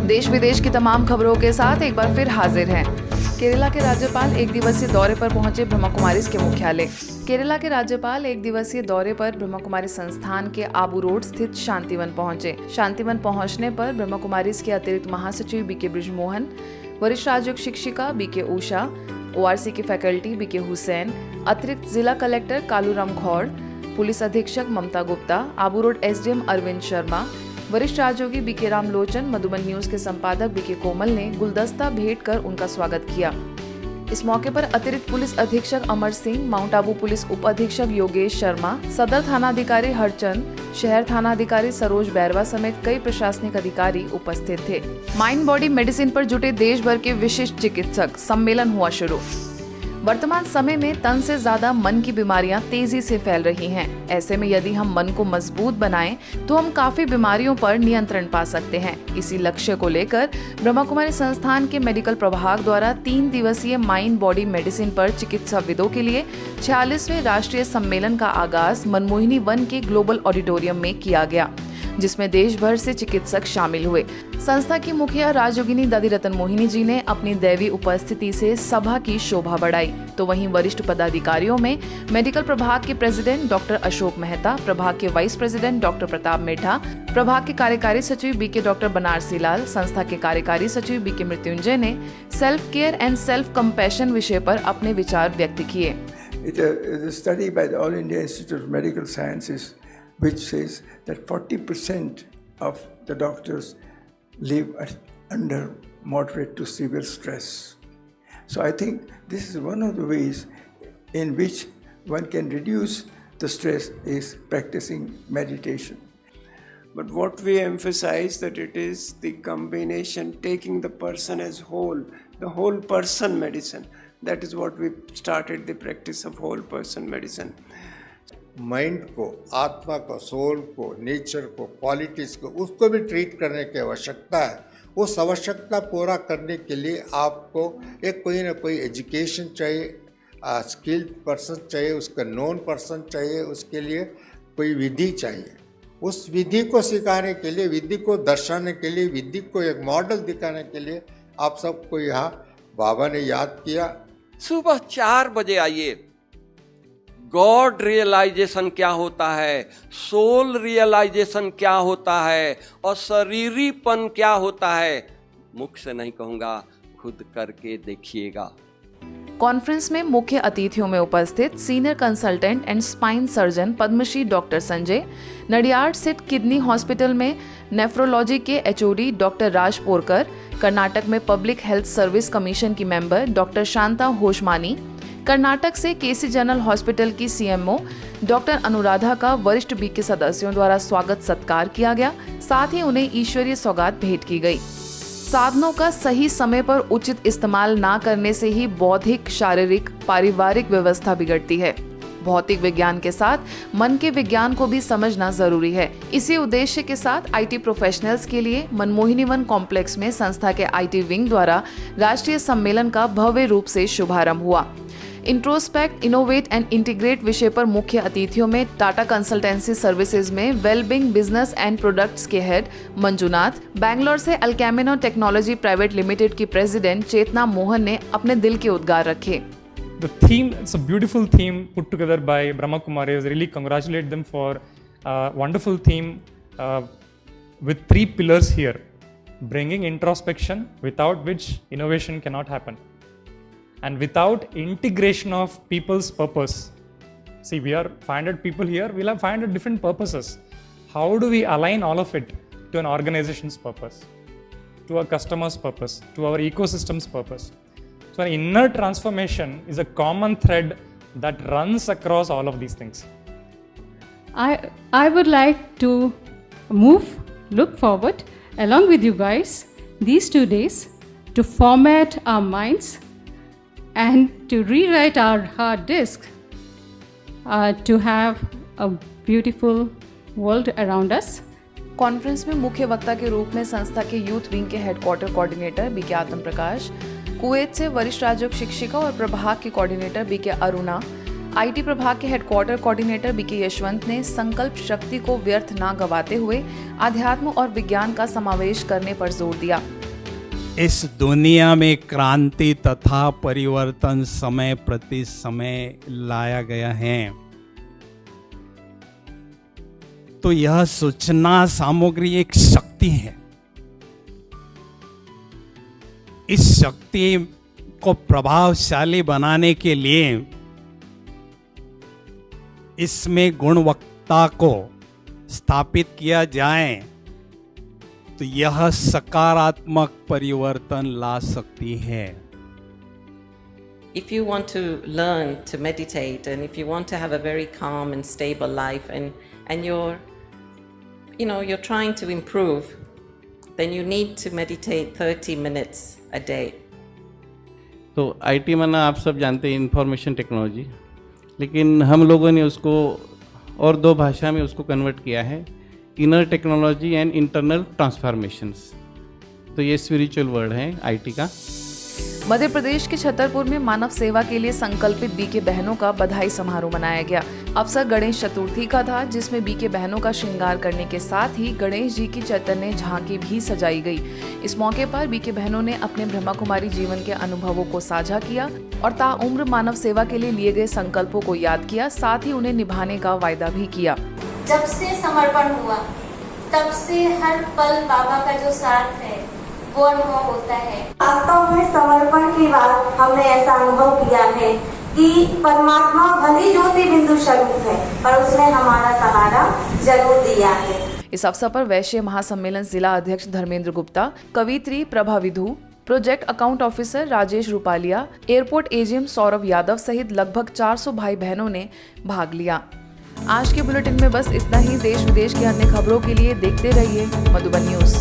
देश विदेश की तमाम खबरों के साथ एक बार फिर हाजिर हैं। केरला के राज्यपाल एक दिवसीय दौरे पर पहुंचे ब्रह्मा कुमारीज के मुख्यालय। केरला के राज्यपाल एक दिवसीय दौरे पर ब्रह्मा कुमारी संस्थान के आबू रोड स्थित शांतिवन पहुंचे। शांतिवन पहुंचने पर ब्रह्मा कुमारीज के अतिरिक्त महासचिव बीके बृजमोहन, वरिष्ठ राजयोग शिक्षिका बीके उषा, ORC की फैकल्टी बीके हुसैन, अतिरिक्त जिला कलेक्टर कालूराम घौड़, पुलिस अधीक्षक ममता गुप्ता, आबू रोड SDM अरविंद शर्मा, वरिष्ठ राजयोगी बीके रामलोचन, मधुबन न्यूज के संपादक बीके कोमल ने गुलदस्ता भेंट कर उनका स्वागत किया। इस मौके पर अतिरिक्त पुलिस अधीक्षक अमर सिंह, माउंट आबू पुलिस उप अधीक्षक योगेश शर्मा, सदर थानाधिकारी हरचंद, शहर थानाधिकारी सरोज बैरवा समेत कई प्रशासनिक अधिकारी उपस्थित थे। माइंड बॉडी मेडिसिन पर जुटे देश भर के विशिष्ट चिकित्सक, सम्मेलन हुआ शुरू। वर्तमान समय में तन से ज्यादा मन की बीमारियां तेजी से फैल रही हैं। ऐसे में यदि हम मन को मजबूत बनाएं तो हम काफी बीमारियों पर नियंत्रण पा सकते हैं। इसी लक्ष्य को लेकर ब्रह्मा कुमारी संस्थान के मेडिकल प्रभाग द्वारा 3 दिवसीय माइंड बॉडी मेडिसिन पर चिकित्साविदों के लिए 46वें राष्ट्रीय सम्मेलन का आगाज मनमोहिनी वन के ग्लोबल ऑडिटोरियम में किया गया, जिसमें देश भर से चिकित्सक शामिल हुए। संस्था की मुखिया राजयोगिनी दादी रतन मोहिनी जी ने अपनी दैवी उपस्थिति से सभा की शोभा बढ़ाई, तो वहीं वरिष्ठ पदाधिकारियों में मेडिकल प्रभाग के प्रेसिडेंट डॉक्टर अशोक मेहता, प्रभाग के वाइस प्रेसिडेंट डॉक्टर प्रताप मेठा, प्रभाग के कार्यकारी सचिव बीके डॉक्टर बनारसी लाल, संस्था के कार्यकारी सचिव बीके मृत्युंजय ने self care and self compassion विषय पर अपने विचार व्यक्त किए। Which says that 40% of the doctors live under moderate to severe stress. So I think this is one of the ways in which one can reduce the stress is practicing meditation. But what we emphasize that it is the combination, taking the person as whole, the whole person medicine. That is what we started the practice of whole person medicine. Mind को, आत्मा को, soul को, nature को, qualities को, उसको भी treat करने की आवश्यकता है। उस आवश्यकता पूरा करने के लिए आपको एक कोई ना कोई एजुकेशन चाहिए, स्किल्ड पर्सन चाहिए, उसका नोन पर्सन चाहिए, उसके लिए कोई विधि चाहिए। उस विधि को सिखाने के लिए, विधि को दर्शाने के लिए, विधि को एक मॉडल दिखाने के लिए आप सबको यहाँ बाबा ने याद किया। सुबह 4 बजे आइए। गॉड रियलाइजेशन क्या होता है, सोल रियलाइजेशन क्या होता है और शरीरीपन क्या होता है, मुख से नहीं कहूँगा, खुद करके देखिएगा। कॉन्फ्रेंस में मुख्य अतिथियों में उपस्थित senior consultant and spine surgeon Padmashri doctor Sanjay, Nadiad स्थित किडनी हॉस्पिटल में नेफ्रोलॉजी के HOD डॉक्टर राज पोरकर, कर्नाटक में पब्लिक हेल्थ सर्विस कमीशन की मेंबर डॉक्टर शांता होशमानी, कर्नाटक से KC जनरल हॉस्पिटल की CMO डॉक्टर अनुराधा का वरिष्ठ B के सदस्यों द्वारा स्वागत सत्कार किया गया। साथ ही उन्हें ईश्वरीय सौगात भेंट की गई। साधनों का सही समय पर उचित इस्तेमाल ना करने से ही बौद्धिक, शारीरिक, पारिवारिक व्यवस्था बिगड़ती है। भौतिक विज्ञान के साथ मन के विज्ञान को भी समझना जरूरी है। इसी उद्देश्य के साथ IT प्रोफेशनल्स के लिए मनमोहिनी वन कॉम्प्लेक्स में संस्था के IT विंग द्वारा राष्ट्रीय सम्मेलन का भव्य रूप से शुभारंभ हुआ। इंट्रोस्पेक्ट, इनोवेट एंड इंटीग्रेट विषय पर मुख्य अतिथियों में टाटा कंसल्टेंसी सर्विसेज में वेलबिंग बिजनेस एंड प्रोडक्ट्स के हेड मंजुनाथ, बैंगलोर से अल्केमिनो टेक्नोलॉजी प्राइवेट लिमिटेड की प्रेसिडेंट चेतना मोहन ने अपने दिल के उद्गार रखे। The theme, it's a beautiful theme put together by Brahma Kumaris. Really congratulate them for a wonderful theme with 3 pillars here. Bringing introspection, without which innovation cannot happen. And without integration of people's purpose. See, we are 500 people here, we'll have 500 different purposes. How do we align all of it to an organization's purpose, to our customer's purpose, to our ecosystem's purpose? So an inner transformation is a common thread that runs across all of these things. I would like to look forward along with you guys these 2 days to format our minds and to rewrite our hard disk to have a beautiful world around us. Conference में मुख्य वक्ता के रूप में संस्था के youth wing के headquarter coordinator BK आत्म प्रकाश, कुवैत से वरिष्ठ राजयोग शिक्षिका और प्रभाग के कोऑर्डिनेटर बीके अरुणा, IT प्रभाग के हेडक्वार्टर कोऑर्डिनेटर बीके यशवंत ने संकल्प शक्ति को व्यर्थ ना गवाते हुए आध्यात्म और विज्ञान का समावेश करने पर जोर दिया। इस दुनिया में क्रांति तथा परिवर्तन समय प्रति समय लाया गया है, तो यह सूचना सामग्री एक शक्ति है। इस शक्ति को प्रभावशाली बनाने के लिए इसमें गुणवत्ता को स्थापित किया जाए तो यह सकारात्मक परिवर्तन ला सकती है। If you want to learn to meditate and if you want to have a very calm and stable life and you're trying to improve, then you need to meditate 30 minutes a day. तो IT माना आप सब जानते हैं information technology, लेकिन हम लोगों ने उसको और दो भाषा में उसको कन्वर्ट किया है, inner technology and internal transformations. तो ये स्पिरिचुअल वर्ड है आईटी का। मध्य प्रदेश के छतरपुर में मानव सेवा के लिए संकल्पित बीके बहनों का बधाई समारोह मनाया गया। अवसर गणेश चतुर्थी का था, जिसमें बीके बहनों का श्रृंगार करने के साथ ही गणेश जी की चैतन्य झांकी भी सजाई गई। इस मौके पर बीके बहनों ने अपने ब्रह्मा कुमारी जीवन के अनुभवों को साझा किया और ताउम्र मानव सेवा के लिए लिए गए संकल्पों को याद किया, साथ ही उन्हें निभाने का वायदा भी किया। जब से समर्पण हुआ तब से हर पल बाबा का जो साथ है वो अनुभव होता है। वास्तव में समर्पण के बाद हमने ऐसा अनुभव किया है कि परमात्मा भले ज्योति बिंदु स्वरूप है पर उसने हमारा सहारा जरूर दिया है। इस अवसर पर वैश्य महासम्मेलन जिला अध्यक्ष धर्मेंद्र गुप्ता, कवित्री Prabha Vidhu, project account officer Rajesh Rupaliya, airport AGM Saurabh Yadav सहित लगभग 400 भाई बहनों ने भाग लिया। आज के बुलेटिन में बस इतना ही। देश विदेश की अन्य खबरों के लिए देखते रहिए मधुबन न्यूज।